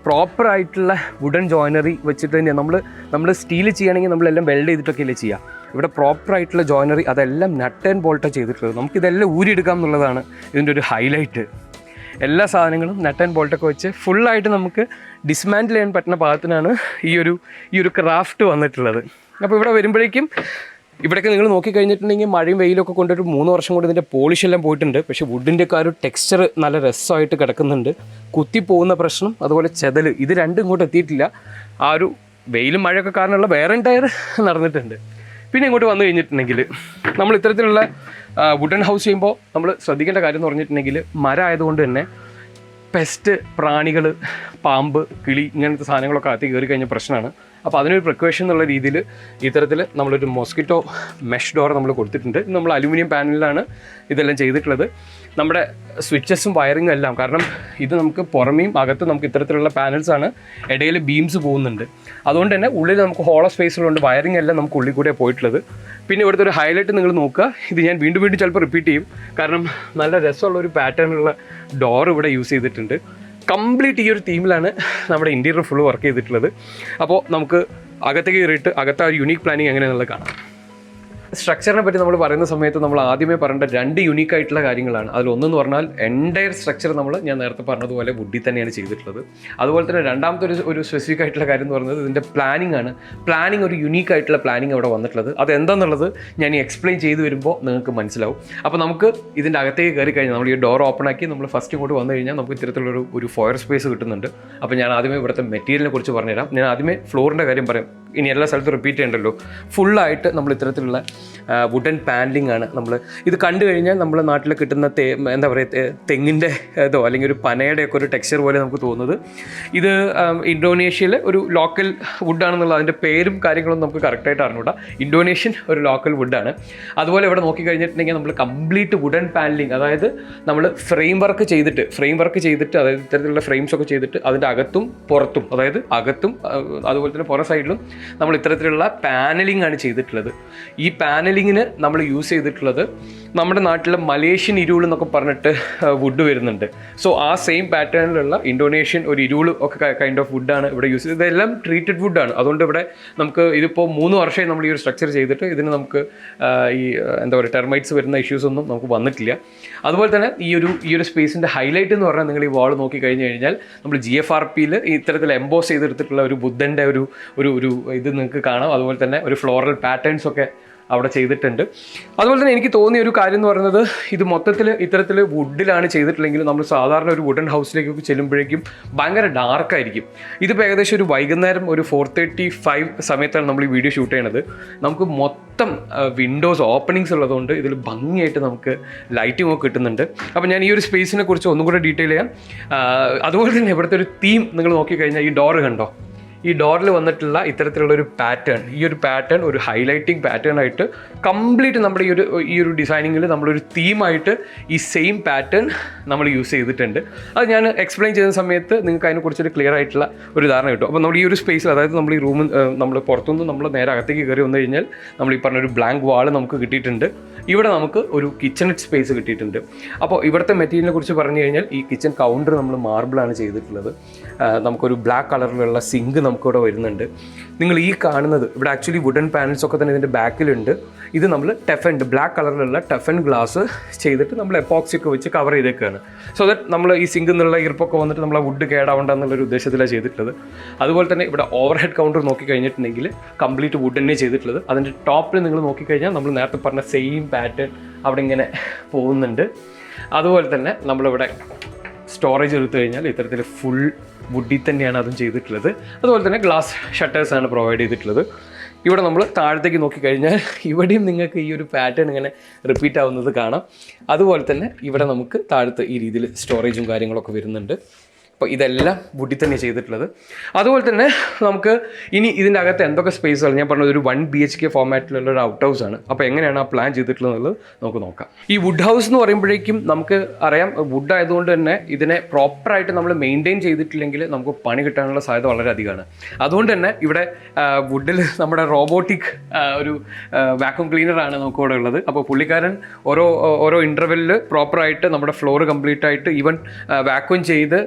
പ്രോപ്പറായിട്ടുള്ള വുഡൻ ജോയിനറി വെച്ചിട്ട് തന്നെ നമ്മൾ സ്റ്റീൽ ചെയ്യുകയാണെങ്കിൽ നമ്മളെല്ലാം വെൽഡ് ചെയ്തിട്ടൊക്കെയല്ലേ ചെയ്യുക. ഇവിടെ പ്രോപ്പറായിട്ടുള്ള ജോയിനറി അതെല്ലാം നട്ട് ആൻഡ് ബോൾട്ടാണ് ചെയ്തിട്ടുള്ളത്. നമുക്കിതെല്ലാം ഊരിയെടുക്കാം എന്നുള്ളതാണ് ഇതിൻ്റെ ഒരു ഹൈലൈറ്റ്. എല്ലാ സാധനങ്ങളും നട്ട് ആൻഡ് ബോൾട്ടൊക്കെ വെച്ച് ഫുള്ളായിട്ട് നമുക്ക് ഡിസ്മാൻഡിൽ ചെയ്യാൻ പറ്റുന്ന പാകത്തിനാണ് ഈ ഒരു ക്രാഫ്റ്റ് വന്നിട്ടുള്ളത്. അപ്പോൾ ഇവിടെ വരുമ്പോഴേക്കും ഇവിടെയൊക്കെ നിങ്ങൾ നോക്കിക്കഴിഞ്ഞിട്ടുണ്ടെങ്കിൽ മഴയും വെയിലൊക്കെ കൊണ്ടൊരു 3 വർഷം കൊണ്ട് ഇതിൻ്റെ പോളിഷെല്ലാം പോയിട്ടുണ്ട്. പക്ഷേ വുഡിൻ്റെ ഒക്കെ ആ ഒരു ടെക്സ്ചർ നല്ല രസമായിട്ട് കിടക്കുന്നുണ്ട്. കുത്തിപ്പോകുന്ന പ്രശ്നം അതുപോലെ ചെതൽ ഇത് രണ്ടും ഇങ്ങോട്ട് എത്തിയിട്ടില്ല. ആ ഒരു വെയിലും മഴയൊക്കെ കാരണമുള്ള വേറെ ടയർ നടന്നിട്ടുണ്ട്. പിന്നെ ഇങ്ങോട്ട് വന്നു കഴിഞ്ഞിട്ടുണ്ടെങ്കിൽ നമ്മൾ ഇത്തരത്തിലുള്ള വുഡൻ ഹൗസ് ചെയ്യുമ്പോൾ നമ്മൾ ശ്രദ്ധിക്കേണ്ട കാര്യം എന്ന് പറഞ്ഞിട്ടുണ്ടെങ്കിൽ മരം ആയതുകൊണ്ട് തന്നെ പെസ്റ്റ്, പ്രാണികൾ, പാമ്പ്, കിളി ഇങ്ങനത്തെ സാധനങ്ങളൊക്കെ അകത്ത് കയറി കഴിഞ്ഞ പ്രശ്നമാണ്. അപ്പോൾ അതിനൊരു പ്രിക്കോഷൻ എന്നുള്ള രീതിയിൽ ഇത്തരത്തിൽ നമ്മളൊരു മോസ്കിറ്റോ മെഷ് ഡോർ നമ്മൾ കൊടുത്തിട്ടുണ്ട്. നമ്മൾ അലുമിനിയം പാനലിലാണ് ഇതെല്ലാം ചെയ്തിട്ടുള്ളത്. നമ്മുടെ സ്വിച്ചസും വയറിങ്ങും എല്ലാം, കാരണം ഇത് നമുക്ക് പുറമേയും അകത്ത് നമുക്ക് ഇത്തരത്തിലുള്ള പാനൽസാണ്, ഇടയിൽ ബീംസ് പോകുന്നുണ്ട്. അതുകൊണ്ട് തന്നെ ഉള്ളിൽ നമുക്ക് ഹോളോ സ്പേസുകളുണ്ട്. വയറിംഗ് എല്ലാം നമുക്ക് ഉള്ളിൽ കൂടെ പോയിട്ടുള്ളത്. പിന്നെ ഇവിടുത്തെ ഒരു ഹൈലൈറ്റ് നിങ്ങൾ നോക്കുക. ഇത് ഞാൻ വീണ്ടും ചിലപ്പോൾ റിപ്പീറ്റ് ചെയ്യും, കാരണം നല്ല രസമുള്ളൊരു പാറ്റേണുള്ള ഡോർ ഇവിടെ യൂസ് ചെയ്തിട്ടുണ്ട്. കംപ്ലീറ്റ് ഈ ഒരു തീമിലാണ് നമ്മുടെ ഇൻറ്റീരിയർ ഫുള്ള് വർക്ക് ചെയ്തിട്ടുള്ളത്. അപ്പോൾ നമുക്ക് അകത്തേക്ക് കയറിയിട്ട് അകത്തെ ഒരു യുണീക്ക് പ്ലാനിങ് എങ്ങനെയാണെന്നുള്ളത് കാണാം. സ്ട്രക്ചറിനെ പറ്റി നമ്മൾ പറയുന്ന സമയത്ത് നമ്മൾ ആദ്യമേ പറയേണ്ട 2 യുണീക്ക് ആയിട്ടുള്ള കാര്യങ്ങളാണ്. അതിലൊന്നെന്ന് പറഞ്ഞാൽ എൻറ്റയർ സ്ട്രക്ചർ ഞാൻ നേരത്തെ പറഞ്ഞതുപോലെ വുഡിൽ തന്നെയാണ് ചെയ്തിട്ടുള്ളത്. അതുപോലെ തന്നെ രണ്ടാമത്തെ ഒരു സ്പെസിഫിക് ആയിട്ടുള്ള കാര്യം എന്ന് പറയുന്നത് ഇതിൻ്റെ പ്ലാനിങ് ആണ്. പ്ലാനിങ് ഒരു യുണീക്ക് ആയിട്ടുള്ള പ്ലാനിങ് അവിടെ വന്നിട്ടുള്ളത്. അതെന്താണെന്നുള്ളത് ഞാൻ ഈ എക്സ്പ്ലെയിൻ ചെയ്ത് വരുമ്പോൾ നിങ്ങൾക്ക് മനസ്സിലാവും. അപ്പോൾ നമുക്ക് ഇതിൻ്റെ അകത്തേക്ക് കയറി കഴിഞ്ഞാൽ നമ്മൾ ഈ ഡോർ ഓപ്പൺ ആക്കി നമ്മൾ ഫസ്റ്റ് ഇങ്ങോട്ട് വന്നു കഴിഞ്ഞാൽ നമുക്ക് ഇത്തരത്തിലുള്ളൊരു ഫയർ സ്പേസ് കിട്ടുന്നുണ്ട്. അപ്പോൾ ഞാൻ ആദ്യമേ ഇവിടുത്തെ മെറ്റീരിയലിനെ കുറിച്ച് പറഞ്ഞുതരാം. ഞാൻ ആദ്യമേ ഫ്ലോറിൻ്റെ കാര്യം പറയാം. ഇനി എല്ലാ സ്ഥലത്തും റിപ്പീറ്റ് ചെയ്യണ്ടല്ലോ, ഫുള്ളായിട്ട് നമ്മൾ ഇത്തരത്തിലുള്ള വുഡൻ പാനലിംഗ് ആണ്. നമ്മൾ ഇത് കണ്ടു കഴിഞ്ഞാൽ നമ്മുടെ നാട്ടിൽ കിട്ടുന്ന എന്താ പറയുക, തെങ്ങിൻ്റെ ഇതോ അല്ലെങ്കിൽ ഒരു പനയുടെ ഒക്കെ ഒരു ടെക്സ്ചർ പോലെ നമുക്ക് തോന്നുന്നത്. ഇത് ഇന്തോനേഷ്യയിലെ ഒരു ലോക്കൽ വുഡാണെന്നുള്ള അതിൻ്റെ പേരും കാര്യങ്ങളൊന്നും നമുക്ക് കറക്റ്റായിട്ട് അറിഞ്ഞൂടാ. ഇന്തോനേഷ്യൻ ഒരു ലോക്കൽ വുഡാണ്. അതുപോലെ ഇവിടെ നോക്കിക്കഴിഞ്ഞിട്ടുണ്ടെങ്കിൽ നമ്മൾ കംപ്ലീറ്റ് വുഡൻ പാനലിംഗ്, അതായത് നമ്മൾ ഫ്രെയിം വർക്ക് ചെയ്തിട്ട് അതായത് ഇത്തരത്തിലുള്ള ഫ്രെയിംസ് ഒക്കെ ചെയ്തിട്ട് അതിൻ്റെ അകത്തും പുറത്തും, അതായത് അകത്തും അതുപോലെ തന്നെ പുറം സൈഡിലും നമ്മൾ ഇത്തരത്തിലുള്ള പാനലിംഗ് ആണ് ചെയ്തിട്ടുള്ളത്. ഈ പാനലിങ്ങിന് നമ്മൾ യൂസ് ചെയ്തിട്ടുള്ളത് നമ്മുടെ നാട്ടിലെ മലേഷ്യൻ ഇരുൾ എന്നൊക്കെ പറഞ്ഞിട്ട് വുഡ് വരുന്നുണ്ട്. സോ ആ സെയിം പാറ്റേണിലുള്ള ഇന്തോനേഷ്യൻ ഒരു ഇരുൾ ഒക്കെ കൈൻഡ് ഓഫ് വുഡാണ് ഇവിടെ യൂസ് ചെയ്തത്. ഇതെല്ലാം ട്രീറ്റഡ് വുഡാണ്. അതുകൊണ്ട് ഇവിടെ നമുക്ക് ഇതിപ്പോൾ 3 വർഷമായി നമ്മൾ ഈ ഒരു സ്ട്രക്ചർ ചെയ്തിട്ട് ഇതിന് നമുക്ക് ഈ എന്താ പറയുക ടെർമൈറ്റ്സ് വരുന്ന ഇഷ്യൂസ് ഒന്നും നമുക്ക് വന്നിട്ടില്ല. അതുപോലെ തന്നെ ഈ ഒരു സ്പേസിൻ്റെ ഹൈലൈറ്റ് എന്ന് പറഞ്ഞാൽ നിങ്ങൾ ഈ വാൾ നോക്കി കഴിഞ്ഞ് കഴിഞ്ഞാൽ നമ്മൾ GFRPയിൽ ഇത്തരത്തിൽ എംബോസ് ചെയ്തെടുത്തിട്ടുള്ള ഒരു ബുദ്ധൻ്റെ ഒരു ഇത് നിങ്ങൾക്ക് കാണാം. അതുപോലെ തന്നെ ഒരു ഫ്ലോറൽ പാറ്റേൺസ് ഒക്കെ അവിടെ ചെയ്തിട്ടുണ്ട്. അതുപോലെ തന്നെ എനിക്ക് തോന്നിയ ഒരു കാര്യം എന്ന് പറയുന്നത്, ഇത് മൊത്തത്തിൽ ഇത്തരത്തിൽ വുഡിലാണ് ചെയ്തിട്ടില്ലെങ്കിൽ നമ്മൾ സാധാരണ ഒരു വുഡൻ ഹൗസിലേക്കൊക്കെ ചെല്ലുമ്പോഴേക്കും ഭയങ്കര ഡാർക്കായിരിക്കും. ഇതിപ്പോൾ ഏകദേശം ഒരു വൈകുന്നേരം ഒരു 4:35 സമയത്താണ് നമ്മൾ ഈ വീഡിയോ ഷൂട്ട് ചെയ്യണത്. നമുക്ക് മൊത്തം വിൻഡോസ് ഓപ്പണിങ്സ് ഉള്ളതുകൊണ്ട് ഇതിൽ ഭംഗിയായിട്ട് നമുക്ക് ലൈറ്റിംഗ് ഒക്കെ കിട്ടുന്നുണ്ട്. അപ്പോൾ ഞാൻ ഈ ഒരു സ്പേസിനെ കുറിച്ച് ഒന്നും കൂടെ ഡീറ്റെയിൽ ചെയ്യാം. അതുപോലെ തന്നെ ഇവിടുത്തെ ഒരു തീം നിങ്ങൾ നോക്കിക്കഴിഞ്ഞാൽ ഈ ഡോറ് കണ്ടോ, ഈ ഡോറിൽ വന്നിട്ടുള്ള ഇത്തരത്തിലുള്ള ഒരു പാറ്റേൺ, ഈ ഒരു പാറ്റേൺ ഒരു ഹൈലൈറ്റിംഗ് പാറ്റേൺ ആയിട്ട് കംപ്ലീറ്റ് നമ്മുടെ ഈ ഒരു ഡിസൈനിങ്ങിൽ നമ്മളൊരു തീമായിട്ട് ഈ സെയിം പാറ്റേൺ നമ്മൾ യൂസ് ചെയ്തിട്ടുണ്ട്. അത് ഞാൻ എക്സ്പ്ലെയിൻ ചെയ്യുന്ന സമയത്ത് നിങ്ങൾക്ക് അതിനെക്കുറിച്ചൊരു ക്ലിയർ ആയിട്ടുള്ള ഒരു ധാരണ കിട്ടും. അപ്പോൾ നമ്മൾ ഈ ഒരു സ്പേസിൽ, അതായത് നമ്മൾ ഈ റൂമിൽ നമ്മൾ പുറത്തുനിന്ന് നമ്മൾ നേരെ അകത്തേക്ക് കയറി വന്നു കഴിഞ്ഞാൽ നമ്മൾ ഈ പറഞ്ഞൊരു ബ്ലാങ്ക് വാൾ നമുക്ക് കിട്ടിയിട്ടുണ്ട്. ഇവിടെ നമുക്ക് ഒരു കിച്ചണറ്റ് സ്പേസ് കിട്ടിയിട്ടുണ്ട്. അപ്പോൾ ഇവിടുത്തെ മെറ്റീരിയലിനെ കുറിച്ച് പറഞ്ഞു കഴിഞ്ഞാൽ ഈ കിച്ചൺ കൗണ്ടർ നമ്മൾ മാർബിളാണ് ചെയ്തിട്ടുള്ളത്. നമുക്കൊരു ബ്ലാക്ക് കളറിലുള്ള സിങ്ക് നമുക്കിവിടെ വരുന്നുണ്ട്. നിങ്ങൾ ഈ കാണുന്നത് ഇവിടെ ആക്ച്വലി വുഡൻ പാനൽസ് ഒക്കെ തന്നെ ഇതിൻ്റെ ബാക്കിലുണ്ട്. ഇത് നമ്മൾ ടെഫൻഡ് ബ്ലാക്ക് കളറിലുള്ള ടെഫൻ ഗ്ലാസ് ചെയ്തിട്ട് നമ്മൾ എപ്പോക്സി ഒക്കെ വെച്ച് കവർ ചെയ്തേക്കാണ്. സോ ദാറ്റ് നമ്മൾ ഈ സിങ്കിൽ നിന്നുള്ള ഈർപ്പൊക്കെ വന്നിട്ട് നമ്മൾ ആ വുഡ് കേടാവണ്ട എന്നുള്ളൊരു ഉദ്ദേശത്തിലാണ് ചെയ്തിട്ടുള്ളത്. അതുപോലെ തന്നെ ഇവിടെ ഓവർ ഹെഡ് കൗണ്ടർ നോക്കിക്കഴിഞ്ഞിട്ടുണ്ടെങ്കിൽ കംപ്ലീറ്റ് വുഡ് തന്നെ ചെയ്തിട്ടുള്ളത്. അതിൻ്റെ ടോപ്പിൽ നിങ്ങൾ നോക്കിക്കഴിഞ്ഞാൽ നമ്മൾ നേരത്തെ പറഞ്ഞ സെയിം പാറ്റേൺ അവിടെ ഇങ്ങനെ പോകുന്നുണ്ട്. അതുപോലെ തന്നെ നമ്മളിവിടെ സ്റ്റോറേജ് എടുത്തു കഴിഞ്ഞാൽ ഇത്തരത്തിൽ ഫുൾ വുഡിൽ തന്നെയാണ് അതും ചെയ്തിട്ടുള്ളത്. അതുപോലെ തന്നെ ഗ്ലാസ് ഷട്ടേഴ്സാണ് പ്രൊവൈഡ് ചെയ്തിട്ടുള്ളത്. ഇവിടെ നമ്മൾ താഴത്തേക്ക് നോക്കിക്കഴിഞ്ഞാൽ ഇവിടെയും നിങ്ങൾക്ക് ഈ ഒരു പാറ്റേൺ ഇങ്ങനെ റിപ്പീറ്റ് ആവുന്നത് കാണാം. അതുപോലെ തന്നെ ഇവിടെ നമുക്ക് താഴത്ത് ഈ രീതിയിൽ സ്റ്റോറേജും കാര്യങ്ങളൊക്കെ വരുന്നുണ്ട്. അപ്പോൾ ഇതെല്ലാം വുഡിൽ തന്നെ ചെയ്തിട്ടുള്ളത്. അതുപോലെ തന്നെ നമുക്ക് ഇനി ഇതിൻ്റെ അകത്ത് എന്തൊക്കെ സ്പേസുകൾ, ഞാൻ പറഞ്ഞത് ഒരു 1 BHK ഫോമാറ്റിലുള്ള ഒരു ഔട്ട് ഹൗസ് ആണ്. അപ്പോൾ എങ്ങനെയാണ് ആ പ്ലാൻ ചെയ്തിട്ടുള്ളത് എന്നുള്ളത് നമുക്ക് നോക്കാം. ഈ വുഡ് ഹൗസ് എന്ന് പറയുമ്പോഴേക്കും നമുക്ക് അറിയാം, വുഡ് ആയതുകൊണ്ട് തന്നെ ഇതിനെ പ്രോപ്പറായിട്ട് നമ്മൾ മെയിൻറ്റെയിൻ ചെയ്തിട്ടില്ലെങ്കിൽ നമുക്ക് പണി കിട്ടാനുള്ള സാധ്യത വളരെ അധികമാണ്. അതുകൊണ്ട് തന്നെ ഇവിടെ വുഡിൽ നമ്മുടെ റോബോട്ടിക് ഒരു വാക്യൂം ക്ലീനറാണ് നമുക്കിവിടെ ഉള്ളത്. അപ്പോൾ പുള്ളിക്കാരൻ ഓരോ ഇൻ്റർവെല്ലിൽ പ്രോപ്പറായിട്ട് നമ്മുടെ ഫ്ലോർ കംപ്ലീറ്റ് ആയിട്ട് ഈവൻ വാക്യൂം ചെയ്ത്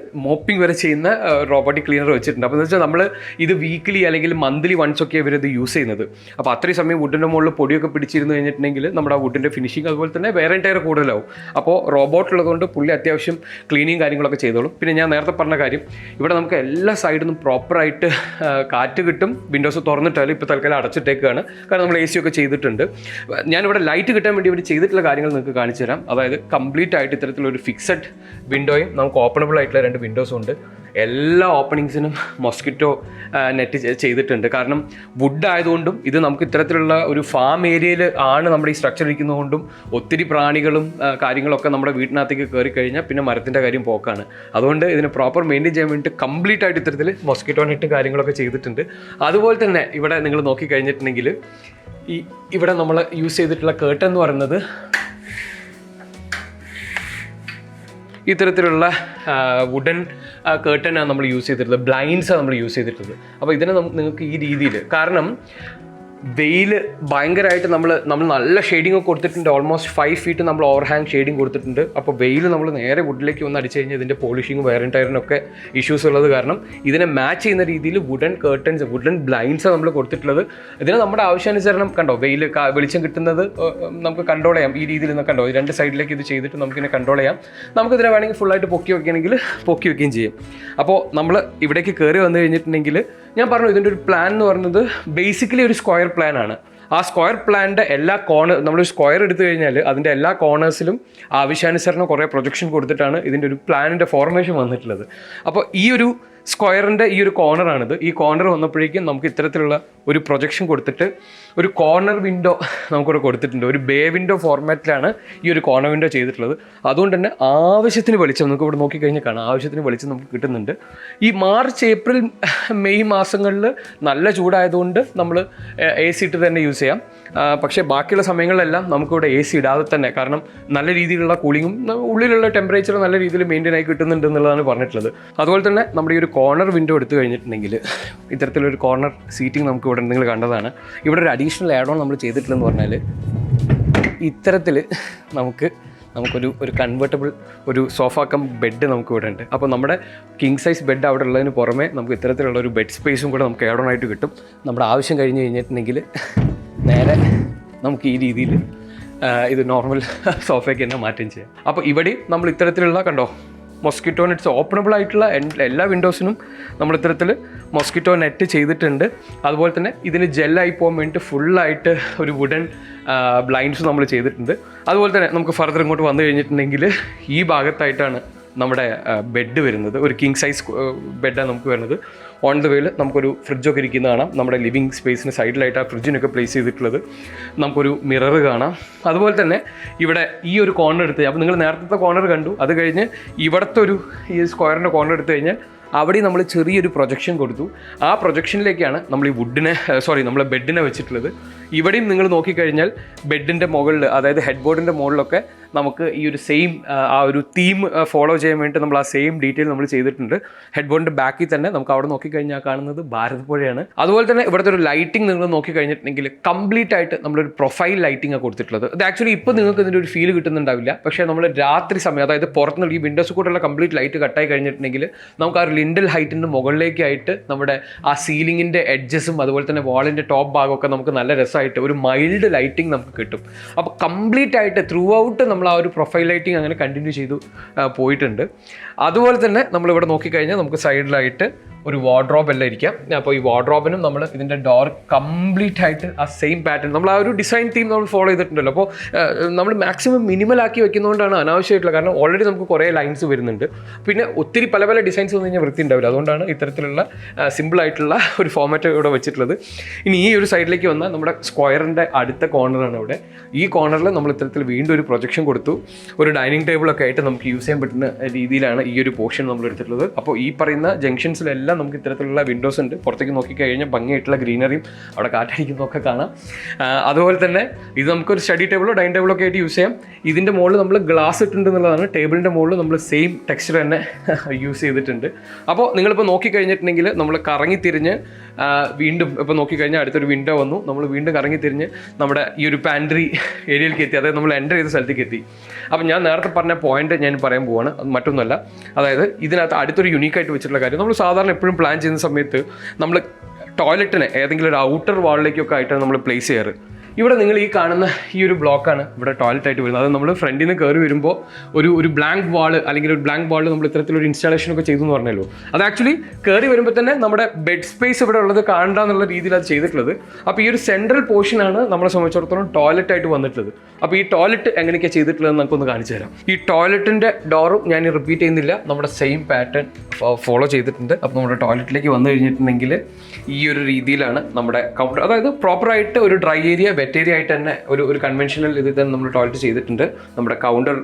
മോപ്പിംഗ് വരെ ചെയ്യുന്ന റോബോട്ടിക് ക്ലീനർ വെച്ചിട്ടുണ്ട്. അപ്പോൾ എന്ന് വെച്ചാൽ നമ്മൾ ഇത് വീക്ക്ലി അല്ലെങ്കിൽ മന്ത്ലി വൺസ് ഒക്കെ ഇവരിത് യൂസ് ചെയ്യുന്നത്. അപ്പോൾ അത്രയും സമയം വുഡിൻ്റെ മുകളിൽ പൊടിയൊക്കെ പിടിച്ചിരുന്നു കഴിഞ്ഞിട്ടുണ്ടെങ്കിൽ നമ്മുടെ ആ വുഡിൻ്റെ ഫിനിഷിങ് അതുപോലെ തന്നെ വേറെ ടയർ കൂടുതലാവും. അപ്പോൾ റോബോട്ട് ഉള്ളതുകൊണ്ട് പുള്ളി അത്യാവശ്യം ക്ലീനിങ് കാര്യങ്ങളൊക്കെ ചെയ്തോളും. പിന്നെ ഞാൻ നേരത്തെ പറഞ്ഞ കാര്യം, ഇവിടെ നമുക്ക് എല്ലാ സൈഡിൽ നിന്നും പ്രോപ്പറായിട്ട് കാറ്റ് കിട്ടും. വിൻഡോസ് തുറന്നിട്ടാലും ഇപ്പോൾ തൽക്കാലം അടച്ചിട്ടേക്കാണ്, കാരണം നമ്മൾ AC ഒക്കെ ചെയ്തിട്ടുണ്ട്. ഞാനിവിടെ ലൈറ്റ് കിട്ടാൻ വേണ്ടി ഇവർ ചെയ്തിട്ടുള്ള കാര്യങ്ങൾ നിങ്ങൾക്ക് കാണിച്ചു തരാം. അതായത് കംപ്ലീറ്റ് ആയിട്ട് ഇത്തരത്തിലൊരു ഫിക്സഡ് വിൻഡോയും നമുക്ക് ഓപ്പണബിൾ ആയിട്ടുള്ള 2 വിൻഡോസും ഉണ്ട്. എല്ലാ ഓപ്പണിങ്സിനും മൊസ്കിറ്റോ നെറ്റ് ചെയ്തിട്ടുണ്ട്. കാരണം വുഡ് ആയതുകൊണ്ടും ഇത് നമുക്ക് ഇത്തരത്തിലുള്ള ഒരു ഫാം ഏരിയയിൽ ആണ് നമ്മുടെ ഈ സ്ട്രക്ചർ ഇരിക്കുന്നതുകൊണ്ടും ഒത്തിരി പ്രാണികളും കാര്യങ്ങളൊക്കെ നമ്മുടെ വീട്ടിനകത്തേക്ക് കയറി കഴിഞ്ഞാൽ പിന്നെ മരത്തിൻ്റെ കാര്യം പോക്കാണ്. അതുകൊണ്ട് ഇതിന് പ്രോപ്പർ മെയിൻറ്റെയിൻ ചെയ്യാൻ വേണ്ടിയിട്ട് കംപ്ലീറ്റ് ആയിട്ട് ഇത്തരത്തിൽ മൊസ്കിറ്റോ നെറ്റ് കാര്യങ്ങളൊക്കെ ചെയ്തിട്ടുണ്ട്. അതുപോലെ തന്നെ ഇവിടെ നിങ്ങൾ നോക്കിക്കഴിഞ്ഞിട്ടുണ്ടെങ്കിൽ ഇവിടെ നമ്മൾ യൂസ് ചെയ്തിട്ടുള്ള കേർട്ടൻ എന്ന് പറയുന്നത് ഇത്തരത്തിലുള്ള വുഡൻ കേർട്ടനാണ് നമ്മൾ യൂസ് ചെയ്തിട്ടുള്ളത്, ബ്ലൈൻഡ്സാണ് നമ്മൾ യൂസ് ചെയ്തിട്ടുള്ളത്. അപ്പോൾ ഇതിനെ നിങ്ങൾക്ക് ഈ രീതിയിൽ, കാരണം വെയിൽ ഭയങ്കരമായിട്ട് നമ്മൾ നല്ല ഷെയ്ഡിങ് ഒക്കെ കൊടുത്തിട്ടുണ്ട്. ഓൾമോസ്റ്റ് 5 feet നമ്മൾ ഓവർ ഹാങ് ഷെയ്ഡിങ് കൊടുത്തിട്ടുണ്ട്. അപ്പോൾ വെയിൽ നമ്മൾ നേരെ വുഡിലേക്ക് വന്ന് അടിച്ചു കഴിഞ്ഞാൽ ഇതിൻ്റെ പോളിഷിങ് വയറിൻ ടയറിനൊക്കെ ഇഷ്യൂസ് ഉള്ളത് കാരണം ഇതിനെ മാച്ച് ചെയ്യുന്ന രീതിയിൽ വുഡൻ കേർട്ടൻസ്, വുഡൻ ബ്ലൈൻഡ്സാണ് നമ്മൾ കൊടുത്തിട്ടുള്ളത്. ഇതിന് നമ്മുടെ ആവശ്യാനുസരണം കണ്ടോ, വെളിച്ചം കിട്ടുന്നത് നമുക്ക് കൺട്രോൾ ചെയ്യാം. ഈ രീതിയിൽ നിന്ന് കണ്ടോ, 2 സൈഡിലേക്ക് ഇത് ചെയ്തിട്ട് നമുക്കിതിനെ കൺട്രോൾ ചെയ്യാം. നമുക്കിതിനെ വേണമെങ്കിൽ ഫുള്ളായിട്ട് പൊക്കി വയ്ക്കുകയാണെങ്കിൽ പൊക്കി വയ്ക്കുകയും ചെയ്യും. അപ്പോൾ നമ്മൾ ഇവിടേക്ക് കയറി വന്നു കഴിഞ്ഞിട്ടുണ്ടെങ്കിൽ ഞാൻ പറഞ്ഞു, ഇതിൻ്റെ ഒരു പ്ലാൻ എന്ന് പറയുന്നത് ബേസിക്കലി ഒരു സ്ക്വയർ പ്ലാൻ ആണ്. ആ സ്ക്വയർ പ്ലാനിൻ്റെ എല്ലാ നമ്മളൊരു സ്ക്വയർ എടുത്തു കഴിഞ്ഞാൽ അതിൻ്റെ എല്ലാ കോർണേഴ്സിലും ആവശ്യാനുസരണം കുറേ പ്രൊജക്ഷൻ കൊടുത്തിട്ടാണ് ഇതിൻ്റെ ഒരു പ്ലാനിൻ്റെ ഫോർമേഷൻ വന്നിട്ടുള്ളത്. അപ്പോൾ ഈ ഒരു സ്ക്വയറിൻ്റെ ഈ ഒരു കോർണറാണിത്. ഈ കോർണർ വന്നപ്പോഴേക്കും നമുക്ക് ഇത്തരത്തിലുള്ള ഒരു പ്രൊജക്ഷൻ കൊടുത്തിട്ട് ഒരു കോർണർ വിൻഡോ നമുക്കിവിടെ കൊടുത്തിട്ടുണ്ട്. ഒരു ബേ വിൻഡോ ഫോർമാറ്റിലാണ് ഈ ഒരു കോർണർ വിൻഡോ ചെയ്തിട്ടുള്ളത്. അതുകൊണ്ട് തന്നെ ആവശ്യത്തിന് വെളിച്ചം നമുക്ക് ഇവിടെ നോക്കിക്കഴിഞ്ഞാൽ കാണാം, ആവശ്യത്തിന് വെളിച്ചം നമുക്ക് കിട്ടുന്നുണ്ട്. ഈ മാർച്ച് ഏപ്രിൽ മെയ് മാസങ്ങളിൽ നല്ല ചൂടായതുകൊണ്ട് നമ്മൾ AC ഇട്ട് തന്നെ യൂസ് ചെയ്യാം. പക്ഷേ ബാക്കിയുള്ള സമയങ്ങളിലെല്ലാം നമുക്കിവിടെ AC ഇടാതെ തന്നെ, കാരണം നല്ല രീതിയിലുള്ള കൂളിങ്ങും ഉള്ളിലുള്ള ടെമ്പറേച്ചർ നല്ല രീതിയിൽ മെയിൻറ്റെയിൻ ആയി കിട്ടുന്നുണ്ട് എന്നുള്ളതാണ് പറഞ്ഞിട്ടുള്ളത്. അതുപോലെ തന്നെ നമ്മുടെ ഈ ഒരു കോർണർ വിൻഡോ എടുത്തു കഴിഞ്ഞിട്ടുണ്ടെങ്കിൽ ഇത്തരത്തിലൊരു കോർണർ സീറ്റിംഗ് നമുക്ക് ഇവിടെ നിങ്ങൾ കണ്ടതാണ്. ഇവിടെ ഒരു അഡീഷണൽ ആഡ് ഓൺ നമ്മൾ ചെയ്തിട്ടില്ലെന്ന് പറഞ്ഞാൽ ഇത്തരത്തിൽ നമുക്കൊരു കൺവേർട്ടബിൾ ഒരു സോഫ കം ബെഡ് നമുക്ക് ഇവിടെ ഉണ്ട്. അപ്പോൾ നമ്മുടെ കിങ് സൈസ് ബെഡ് അവിടെ ഉള്ളതിന് പുറമെ നമുക്ക് ഇത്തരത്തിലുള്ള ഒരു ബെഡ് സ്പേസും കൂടെ നമുക്ക് ആഡ് ഓൺ ആയിട്ട് കിട്ടും. നമ്മുടെ ആവശ്യം കഴിഞ്ഞ് കഴിഞ്ഞിട്ടുണ്ടെങ്കിൽ നേരെ നമുക്ക് ഈ രീതിയിൽ ഇത് നോർമൽ സോഫയ്ക്ക് തന്നെ മാറ്റം ചെയ്യാം. അപ്പോൾ ഇവിടെ നമ്മൾ ഇത്തരത്തിലുള്ള കണ്ടോ മൊസ്കിറ്റോ നെറ്റ്സ് ഓപ്പണബിൾ ആയിട്ടുള്ള എല്ലാ വിൻഡോസിനും നമ്മൾ ഇത്തരത്തിൽ മൊസ്കിറ്റോ നെറ്റ് ചെയ്തിട്ടുണ്ട്. അതുപോലെ തന്നെ ഇതിന് ജെല്ലായി പോകാൻ വേണ്ടിയിട്ട് ഫുള്ളായിട്ട് ഒരു വുഡൻ ബ്ലൈൻഡ്സ് നമ്മൾ ചെയ്തിട്ടുണ്ട്. അതുപോലെ തന്നെ നമുക്ക് ഫർദർ ഇങ്ങോട്ട് വന്നു കഴിഞ്ഞിട്ടുണ്ടെങ്കിൽ ഈ ഭാഗത്തായിട്ടാണ് നമ്മുടെ ബെഡ് വരുന്നത്. ഒരു കിങ് സൈസ് ബെഡാണ് നമുക്ക് വരുന്നത്. ഓൺ ദ വേയിൽ നമുക്കൊരു ഫ്രിഡ്ജൊക്കെ ഇരിക്കുന്ന കാണാം. നമ്മുടെ ലിവിങ് സ്പേസിന് സൈഡിലായിട്ട് ആ ഫ്രിഡ്ജിനൊക്കെ പ്ലേസ് ചെയ്തിട്ടുള്ളത്. നമുക്കൊരു മിറർ കാണാം. അതുപോലെ തന്നെ ഇവിടെ ഈ ഒരു കോർണർ എടുത്ത്, അപ്പോൾ നിങ്ങൾ നേരത്തെ കോർണർ കണ്ടു, അത് കഴിഞ്ഞ് ഇവിടുത്തെ ഈ സ്ക്വയറിൻ്റെ കോർണർ എടുത്തു കഴിഞ്ഞാൽ അവിടെ നമ്മൾ ചെറിയൊരു പ്രൊജക്ഷൻ കൊടുത്തു. ആ പ്രൊജക്ഷനിലേക്കാണ് നമ്മൾ ഈ നമ്മളെ ബെഡിനെ വെച്ചിട്ടുള്ളത്. ഇവിടെയും നിങ്ങൾ നോക്കിക്കഴിഞ്ഞാൽ ബെഡിൻ്റെ മുകളിൽ, അതായത് ഹെഡ് ബോർഡിൻ്റെ മുകളിലൊക്കെ നമുക്ക് ഈ ഒരു സെയിം ആ ഒരു തീം ഫോളോ ചെയ്യാൻ വേണ്ടി നമ്മൾ ആ സെയിം ഡീറ്റെയിൽ നമ്മൾ ചെയ്തിട്ടുണ്ട്. ഹെഡ് ബോർഡിൻ്റെ ബാക്കിൽ തന്നെ നമുക്ക് അവിടെ നോക്കിക്കഴിഞ്ഞാൽ കാണുന്നത് ഭാരതപ്പുഴയാണ്. അതുപോലെ തന്നെ ഇവിടുത്തെ ഒരു ലൈറ്റിംഗ് നിങ്ങൾ നോക്കിക്കഴിഞ്ഞിട്ടുണ്ടെങ്കിൽ കംപ്ലീറ്റ് ആയിട്ട് നമ്മളൊരു പ്രൊഫൈൽ ലൈറ്റിംഗ് കൊടുത്തിട്ടുള്ളത്. അത് ആക്ച്വലി ഇപ്പോൾ നിങ്ങൾക്ക് ഇതിൻ്റെ ഒരു ഫീൽ കിട്ടുന്നുണ്ടാവില്ല. പക്ഷേ നമ്മൾ രാത്രി സമയം, അതായത് പുറത്തുനിന്ന് ഈ വിൻഡോസ് കൂടെയുള്ള കംപ്ലീറ്റ് ലൈറ്റ് കട്ടായി കഴിഞ്ഞിട്ടുണ്ടെങ്കിൽ നമുക്ക് ആ ഒരു ലിൻഡൽ ഹൈറ്റിൻ്റെ മുകളിലേക്കായിട്ട് നമ്മുടെ ആ സീലിങ്ങിൻ്റെ എഡ്ജസും അതുപോലെ തന്നെ വാളിൻ്റെ ടോപ്പ് ഭാഗമൊക്കെ നമുക്ക് നല്ല രസമായിട്ട് ഒരു മൈൽഡ് ലൈറ്റിംഗ് നമുക്ക് കിട്ടും. അപ്പോൾ കംപ്ലീറ്റ് ആയിട്ട് ത്രൂ ഔട്ട് നമ്മൾ ആ ഒരു പ്രൊഫൈൽ ലൈറ്റിംഗ് അങ്ങനെ കണ്ടിന്യൂ ചെയ്തു പോയിട്ടുണ്ട്. അതുപോലെ തന്നെ നമ്മളിവിടെ നോക്കിക്കഴിഞ്ഞാൽ നമുക്ക് സൈഡിലായിട്ട് ഒരു വാർഡ്രോബ് എല്ലാം ഇരിക്കാം. അപ്പോൾ ഈ വാർഡ്രോബിനും നമ്മൾ ഇതിൻ്റെ ഡോർ കംപ്ലീറ്റ് ആയിട്ട് ആ സെയിം പാറ്റേൺ, നമ്മൾ ആ ഒരു ഡിസൈൻ തീം നമ്മൾ ഫോളോ ചെയ്തിട്ടുണ്ടല്ലോ. അപ്പോൾ നമ്മൾ മാക്സിമം മിനിമലാക്കി വെക്കുന്നതുകൊണ്ടാണ് അനാവശ്യമായിട്ടുള്ള, കാരണം ഓൾറെഡി നമുക്ക് കുറേ ലൈൻസ് വരുന്നുണ്ട്. പിന്നെ ഒത്തിരി പല പല ഡിസൈൻസ് വന്നു കഴിഞ്ഞാൽ വൃത്തി ഉണ്ടാവില്ല. അതുകൊണ്ടാണ് ഇത്തരത്തിലുള്ള സിമ്പിളായിട്ടുള്ള ഒരു ഫോമാറ്റ് ഇവിടെ വെച്ചിട്ടുള്ളത്. ഇനി ഈ ഒരു സൈഡിലേക്ക് വന്നാൽ നമ്മുടെ സ്ക്വയറിൻ്റെ അടുത്ത കോർണറാണ് ഇവിടെ. ഈ കോർണറിൽ നമ്മൾ ഇത്തരത്തിൽ വീണ്ടും ഒരു പ്രൊജക്ഷൻ കൊടുത്തു. ഒരു ഡൈനിങ് ടേബിളൊക്കെ ആയിട്ട് നമുക്ക് യൂസ് ചെയ്യാൻ പറ്റുന്ന രീതിയിലാണ് ഈ ഒരു പോർഷൻ നമ്മൾ എടുത്തിട്ടുള്ളത്. അപ്പോൾ ഈ പറയുന്ന ജംഗ്ഷൻസിലെല്ലാം നമുക്ക് ഇത്തരത്തിലുള്ള വിൻഡോസ് ഉണ്ട്. പുറത്തേക്ക് നോക്കിക്കഴിഞ്ഞാൽ ഭംഗിയായിട്ടുള്ള ഗ്രീനറിയും അവിടെ കാറ്റടിക്കുന്നതൊക്കെ കാണാം. അതുപോലെ തന്നെ ഇത് നമുക്കൊരു സ്റ്റഡി ടേബിളോ ഡൈനിങ് ടേബിളോ ഒക്കെ ആയിട്ട് യൂസ് ചെയ്യാം. ഇതിൻ്റെ മുകളിൽ നമ്മൾ ഗ്ലാസ് ഇട്ടുണ്ട് എന്നുള്ളതാണ്. ടേബിളിൻ്റെ മുകളിൽ നമ്മൾ സെയിം ടെക്സ്ചർ തന്നെ യൂസ് ചെയ്തിട്ടുണ്ട്. അപ്പോൾ നിങ്ങളിപ്പോൾ നോക്കിക്കഴിഞ്ഞിട്ടുണ്ടെങ്കിൽ നമ്മൾ കറങ്ങിത്തിരിഞ്ഞ് വീണ്ടും ഇപ്പോൾ നോക്കിക്കഴിഞ്ഞാൽ അടുത്തൊരു വിൻഡോ വന്നു. നമ്മൾ വീണ്ടും കറങ്ങിത്തിരിഞ്ഞ് നമ്മുടെ ഈ ഒരു പാൻട്രി ഏരിയയിലേക്ക് എത്തി, അതായത് നമ്മൾ എൻ്റർ ചെയ്ത സ്ഥലത്തേക്ക് എത്തി. അപ്പം ഞാൻ നേരത്തെ പറഞ്ഞ പോയിന്റ് ഞാൻ പറയാൻ പോവാണ്, മറ്റൊന്നുമല്ല. അതായത് ഇതിനകത്ത് അടുത്തൊരു യുണീക്കായിട്ട് വെച്ചിട്ടുള്ള കാര്യം, നമ്മൾ സാധാരണ എപ്പോഴും പ്ലാൻ ചെയ്യുന്ന സമയത്ത് നമ്മൾ ടോയ്ലറ്റിനെ ഏതെങ്കിലും ഒരു ഔട്ടർ വാളിലേക്കൊക്കെ ആയിട്ടാണ് നമ്മൾ പ്ലേസ് ചെയ്യാറ്. ഇവിടെ നിങ്ങൾ ഈ കാണുന്ന ഈ ഒരു ബ്ലോക്കാണ് ഇവിടെ ടോയ്ലറ്റ് ആയിട്ട് വരുന്നത്. അത് നമ്മൾ ഫ്രണ്ടിൽ നിന്ന് കയറി വരുമ്പോൾ ഒരു ബ്ലാങ്ക് വാൾ അല്ലെങ്കിൽ ഒരു ബ്ലാങ്ക് വാളിൽ നമ്മൾ ഇത്തരത്തിലൊരു ഇൻസ്റ്റാളേഷൻ ഒക്കെ ചെയ്തു എന്ന് പറഞ്ഞല്ലോ. അത് ആക്ച്വലി കയറി വരുമ്പോൾ തന്നെ നമ്മുടെ ബെഡ് സ്പേസ് ഇവിടെ ഉള്ളത് കാണണ്ട എന്നുള്ള രീതിയിൽ അത് ചെയ്തിട്ടുള്ളത്. അപ്പോൾ ഈ ഒരു സെൻട്രൽ പോർഷനാണ് നമ്മളെ സംബന്ധിച്ചിടത്തോളം ടോയ്ലറ്റ് ആയിട്ട് വന്നിട്ടുള്ളത്. അപ്പോൾ ഈ ടോയ്ലറ്റ് എങ്ങനെയൊക്കെയാണ് ചെയ്തിട്ടുള്ളതെന്ന് നമുക്കൊന്ന് കാണിച്ചു തരാം. ഈ ടോയ്ലറ്റിൻ്റെ ഡോറും ഞാൻ റിപ്പീറ്റ് ചെയ്യുന്നില്ല, നമ്മുടെ സെയിം പാറ്റേൺ ഫോളോ ചെയ്തിട്ടുണ്ട്. അപ്പോൾ നമ്മുടെ ടോയ്ലറ്റിലേക്ക് വന്നു കഴിഞ്ഞിട്ടുണ്ടെങ്കിൽ ഈ ഒരു രീതിയിലാണ് നമ്മുടെ കൗണ്ടർ, അതായത് പ്രോപ്പറായിട്ട് ഒരു ഡ്രൈ ഏരിയ വെറ്റ് ഏരിയ ആയിട്ട് തന്നെ ഒരു കൺവെൻഷണൽ ഇതിൽ തന്നെ നമ്മൾ ടോയ്ലറ്റ് ചെയ്തിട്ടുണ്ട്. നമ്മുടെ കൗണ്ടർ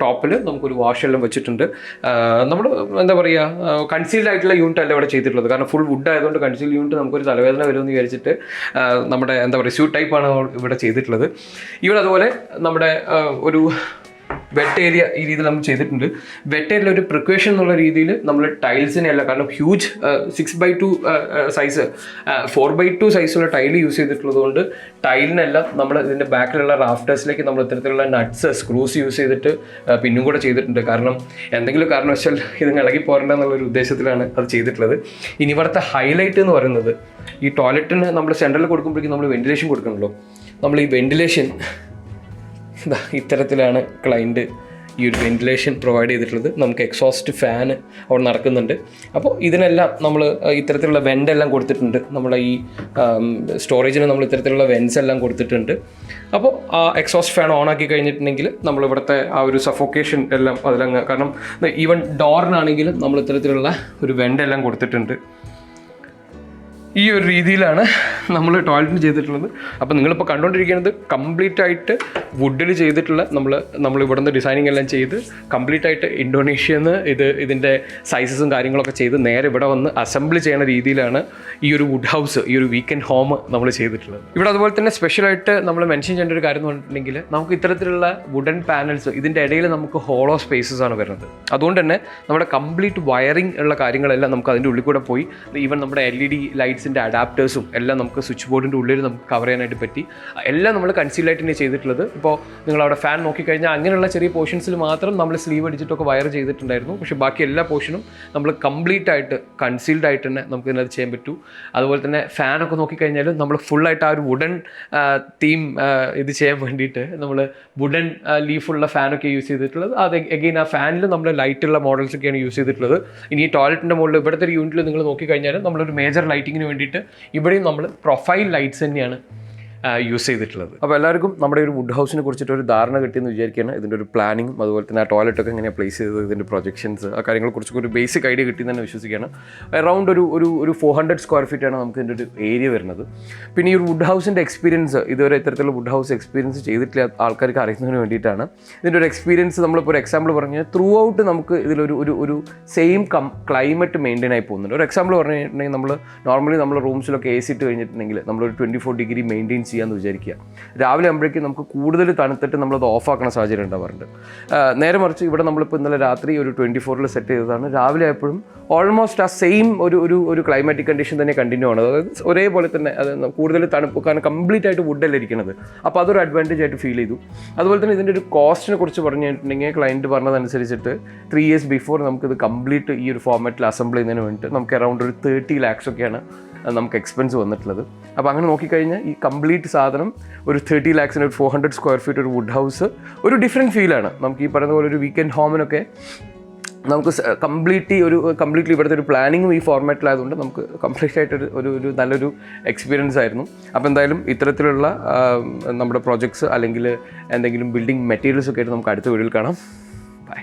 ടോപ്പിൽ നമുക്കൊരു വാഷ് എല്ലാം വെച്ചിട്ടുണ്ട്. നമ്മൾ എന്താ പറയുക, കൺസീൽഡ് ആയിട്ടുള്ള യൂണിറ്റ് അല്ല ഇവിടെ ചെയ്തിട്ടുള്ളത്. കാരണം ഫുൾ വുഡ് ആയതുകൊണ്ട് കൺസീൽഡ് യൂണിറ്റ് നമുക്കൊരു തലവേദന വരുമെന്ന് വിചാരിച്ചിട്ട് നമ്മുടെ എന്താ പറയുക സ്യൂട്ട് ടൈപ്പാണ് ഇവിടെ ചെയ്തിട്ടുള്ളത്. ഇവിടെ അതുപോലെ നമ്മുടെ ഒരു വെറ്റ് ഏരിയ ഈ രീതിയിൽ നമ്മൾ ചെയ്തിട്ടുണ്ട്. വെറ്റ് ഏരിയയിൽ ഒരു പ്രിക്വേഷൻ എന്നുള്ള രീതിയിൽ നമ്മൾ ടൈൽസിനെ അല്ല, കാരണം ഹ്യൂജ് 6x2 സൈസ് 4x2 സൈസുള്ള ടൈല് യൂസ് ചെയ്തിട്ടുള്ളത് കൊണ്ട് ടൈലിനെല്ലാം നമ്മൾ ഇതിൻ്റെ ബാക്കിലുള്ള റാഫ്റ്റേഴ്സിലേക്ക് നമ്മൾ ഇത്തരത്തിലുള്ള നട്ട്സ് സ്ക്രൂസ് യൂസ് ചെയ്തിട്ട് പിന്നും കൂടെ ചെയ്തിട്ടുണ്ട്. കാരണം എന്തെങ്കിലും കാരണവശാൽ ഇത് ഇളകി പോരണ്ട എന്നുള്ളൊരു ഉദ്ദേശത്തിലാണ് അത് ചെയ്തിട്ടുള്ളത്. ഇനി ഇവിടുത്തെ ഹൈലൈറ്റ് എന്ന് പറയുന്നത്, ഈ ടോയ്ലറ്റിന് നമ്മൾ സെൻട്രലിൽ കൊടുക്കുമ്പോഴേക്കും നമ്മൾ വെന്റിലേഷൻ കൊടുക്കണമല്ലോ. നമ്മൾ ഈ വെന്റിലേഷൻ ഇത്തരത്തിലാണ് ക്ലൈൻറ്റ് ഈ ഒരു വെന്റിലേഷൻ പ്രൊവൈഡ് ചെയ്തിട്ടുള്ളത്. നമുക്ക് എക്സോസ്റ്റ് ഫാൻ അവിടെ നടക്കുന്നുണ്ട്. അപ്പോൾ ഇതിനെല്ലാം നമ്മൾ ഇത്തരത്തിലുള്ള വെൻ്റെല്ലാം കൊടുത്തിട്ടുണ്ട്. നമ്മുടെ ഈ സ്റ്റോറേജിന് നമ്മൾ ഇത്തരത്തിലുള്ള വെൻസ് എല്ലാം കൊടുത്തിട്ടുണ്ട്. അപ്പോൾ ആ എക്സോസ്റ്റ് ഫാൻ ഓൺ ആക്കി കഴിഞ്ഞിട്ടുണ്ടെങ്കിൽ നമ്മളിവിടുത്തെ ആ ഒരു സഫോക്കേഷൻ എല്ലാം അതിലങ്ങ്, കാരണം ഈവൻ ഡോറിനാണെങ്കിലും നമ്മൾ ഇത്തരത്തിലുള്ള ഒരു വെൻ്റെല്ലാം കൊടുത്തിട്ടുണ്ട്. ഈ ഒരു രീതിയിലാണ് നമ്മൾ ടോയ്ലറ്റിന് ചെയ്തിട്ടുള്ളത്. അപ്പോൾ നിങ്ങളിപ്പോൾ കണ്ടുകൊണ്ടിരിക്കുന്നത് കംപ്ലീറ്റ് ആയിട്ട് വുഡിൽ ചെയ്തിട്ടുള്ള നമ്മൾ ഇവിടുന്ന് ഡിസൈനിങ് എല്ലാം ചെയ്ത് കംപ്ലീറ്റ് ആയിട്ട് ഇന്തോനേഷ്യയിൽ നിന്ന് ഇതിൻ്റെ സൈസസും കാര്യങ്ങളൊക്കെ ചെയ്ത് നേരെ ഇവിടെ വന്ന് അസംബിൾ ചെയ്യുന്ന രീതിയിലാണ് ഈ ഒരു വുഡ് ഹൗസ്, ഈ ഒരു വീക്കെൻഡ് ഹോം നമ്മൾ ചെയ്തിട്ടുള്ളത്. ഇവിടെ അതുപോലെ തന്നെ സ്പെഷ്യലായിട്ട് നമ്മൾ മെൻഷൻ ചെയ്യേണ്ട ഒരു കാര്യം എന്ന് പറഞ്ഞിട്ടുണ്ടെങ്കിൽ നമുക്ക് ഇത്തരത്തിലുള്ള വുഡൻ പാനൽസ്, ഇതിൻ്റെ ഇടയിൽ നമുക്ക് ഹോളോ സ്പേസസ് ആണ് വരുന്നത്. അതുകൊണ്ട് തന്നെ നമ്മുടെ കംപ്ലീറ്റ് വയറിംഗ് ഉള്ള കാര്യങ്ങളെല്ലാം നമുക്ക് അതിൻ്റെ ഉള്ളിൽ കൂടെ പോയി, ഈവൻ നമ്മുടെ LED ലൈറ്റ്സിൻ്റെ അഡാപ്റ്റേഴ്സും എല്ലാം നമുക്ക് സ്വിച്ച് ബോർഡിൻ്റെ ഉള്ളിൽ നമുക്ക് കവർ ചെയ്യാനായിട്ട് പറ്റി. എല്ലാം നമ്മൾ കൺസീൽഡായിട്ട് തന്നെ ചെയ്തിട്ടുള്ളത്. ഇപ്പോൾ നിങ്ങളവിടെ ഫാൻ നോക്കിക്കഴിഞ്ഞാൽ അങ്ങനെയുള്ള ചെറിയ പോർഷൻസിൽ മാത്രം നമ്മൾ സ്ലീവ് അടിച്ചിട്ടൊക്കെ വയർ ചെയ്തിട്ടുണ്ടായിരുന്നു. പക്ഷേ ബാക്കി എല്ലാ പോർഷനും നമ്മൾ കംപ്ലീറ്റ് ആയിട്ട് കൺസീൽഡ് ആയിട്ട് തന്നെ നമുക്ക് ഇതിനകത്ത് ചെയ്യാൻ പറ്റൂ. അതുപോലെ തന്നെ ഫാനൊക്കെ നോക്കിക്കഴിഞ്ഞാൽ നമ്മൾ ഫുള്ളായിട്ട് ആ ഒരു വുഡൻ തീം ഇത് ചെയ്യാൻ വേണ്ടിയിട്ട് നമ്മൾ വുഡൻ ലീഫുള്ള ഫാനൊക്കെ യൂസ് ചെയ്തിട്ടുള്ളത്. അത് എഗെയിൻ ആ ഫാനിൽ നമ്മൾ ലൈറ്റുള്ള മോഡൽസൊക്കെയാണ് യൂസ് ചെയ്തിട്ടുള്ളത്. ഇനി ഈ ടോയ്ലറ്റിൻ്റെ മുകളിൽ ഇവിടുത്തെ ഒരു യൂണിറ്റിൽ നിങ്ങൾ നോക്കിക്കഴിഞ്ഞാൽ നമ്മളൊരു മേജർ ലൈറ്റിങ്ങിന് വേണ്ടിയിട്ട് ഇവിടെയും നമ്മൾ പ്രൊഫൈൽ ലൈറ്റ്സ് തന്നെയാണ് യൂസ് ചെയ്തിട്ടുള്ളത്. അപ്പോൾ എല്ലാവർക്കും നമ്മുടെ ഒരു വുഡ് ഹൗസിനെ കുറിച്ചിട്ട് ഒരു ധാരണ കിട്ടിയെന്ന് വിചാരിക്കുകയാണ്. ഇതിൻ്റെ ഒരു പ്ലാനിങ്ങും അതുപോലെ തന്നെ ആ ടോയ്ലറ്റൊക്കെ എങ്ങനെയാണ് പ്ലേസ് ചെയ്തത്, ഇതിൻ്റെ പ്രൊജക്ഷൻസ്, ആ കാര്യങ്ങളെക്കുറിച്ചൊക്കെ ഒരു ബേസിക് ഐഡിയ കിട്ടിയെന്ന് തന്നെ വിശ്വസിക്കുകയാണ്. അറൗണ്ട് ഒരു 400 സ്ക്വയർ ഫീറ്റാണ് നമുക്ക് ഇതിൻ്റെ ഒരു ഏരിയ വരുന്നത്. പിന്നെ ഈ ഒരു വുഡ് ഹൗസിൻ്റെ എക്സ്പീരിയൻസ്, ഇതുവരെ ഇത്തരത്തിലുള്ള വുഡ് ഹൗസ് എക്സ്പീരിയൻസ് ചെയ്തിട്ടില്ല ആൾക്കാർക്ക് അറിയുന്നതിന് വേണ്ടിയിട്ടാണ് ഇതിൻ്റെ ഒരു എക്സ്പീരിയൻസ്. നമ്മളിപ്പോൾ ഒരു എക്സാമ്പിൾ പറഞ്ഞാൽ ത്രൂ ഔട്ട് നമുക്ക് ഇതിലൊരു സെയിം ക്ലൈമറ്റ് മെയിൻറ്റെയിൻ ആയി പോകുന്നുണ്ട്. ഒരു എക്സാമ്പിൾ പറഞ്ഞിട്ടുണ്ടെങ്കിൽ നമ്മൾ നോർമലി നമ്മൾ റൂംസിലൊക്കെ AC ഇട്ട് കഴിഞ്ഞിട്ടുണ്ടെങ്കിൽ നമ്മളൊരു 24 ഡിഗ്രി മെയിൻറ്റെയിൻ ചെയ്യാമെന്ന് വിചാരിക്കുക. രാവിലെ ആകുമ്പോഴേക്കും നമുക്ക് കൂടുതൽ തണുത്തിട്ട് നമ്മളത് ഓഫാക്കുന്ന സാഹചര്യം ഉണ്ടാവാറുണ്ട്. നേരെ മറിച്ച് ഇവിടെ നമ്മളിപ്പോൾ ഇന്നലെ രാത്രി ഒരു 24-ൽ സെറ്റ് ചെയ്തതാണ്. രാവിലെ ആയപ്പോഴും ഓൾമോസ്റ്റ് ആ സെയിം ഒരു ക്ലൈമാറ്റിക് കണ്ടീഷൻ തന്നെ കണ്ടിന്യൂ ആണ്. അതായത് ഒരേപോലെ തന്നെ അത് കൂടുതൽ തണുപ്പ്, കാരണം കംപ്ലീറ്റ് ആയിട്ട് വുഡല്ല ഇരിക്കുന്നത്. അപ്പോൾ അതൊരു അഡ്വാൻറ്റേജ് ആയിട്ട് ഫീൽ ചെയ്തു. അതുപോലെ തന്നെ ഇതിൻ്റെ ഒരു കോസ്റ്റിനെ കുറിച്ച് പറഞ്ഞിട്ടുണ്ടെങ്കിൽ ക്ലയൻറ്റ് പറഞ്ഞതനുസരിച്ചിട്ട് 3 years ബിഫോർ നമുക്കിത് കംപ്ലീറ്റ് ഈ ഒരു ഫോർമാറ്റിൽ അസംബിൾ ചെയ്യുന്നതിന് വേണ്ടിയിട്ട് നമുക്ക് അറൗണ്ട് ഒരു 30 lakhs ഒക്കെയാണ് നമുക്ക് എക്സ്പെൻസ് വന്നിട്ടുള്ളത്. അപ്പോൾ അങ്ങനെ നോക്കിക്കഴിഞ്ഞാൽ ഈ കംപ്ലീറ്റ് സാധനം ഒരു 30 lakhs ഒരു 400 സ്ക്വയർ ഫീറ്റ് ഒരു വുഡ് ഹൗസ് ഒരു ഡിഫറെൻറ്റ് ഫീലാണ്. നമുക്ക് ഈ പറയുന്ന പോലെ ഒരു വീക്കെൻഡ് ഹോമിനൊക്കെ നമുക്ക് കംപ്ലീറ്റ്ലി ഇവിടുത്തെ ഒരു പ്ലാനിങ്ങും ഈ ഫോർമാറ്റിലായതുകൊണ്ട് നമുക്ക് കംപ്ലീറ്റ് ആയിട്ട് ഒരു നല്ലൊരു എക്സ്പീരിയൻസ് ആയിരുന്നു. അപ്പോൾ എന്തായാലും ഇത്തരത്തിലുള്ള നമ്മുടെ പ്രോജക്ട്സ് അല്ലെങ്കിൽ എന്തെങ്കിലും ബിൽഡിംഗ് മെറ്റീരിയൽസ് ഒക്കെ ആയിട്ട് നമുക്ക് അടുത്ത വീഡിയോയിൽ കാണാം. ബൈ.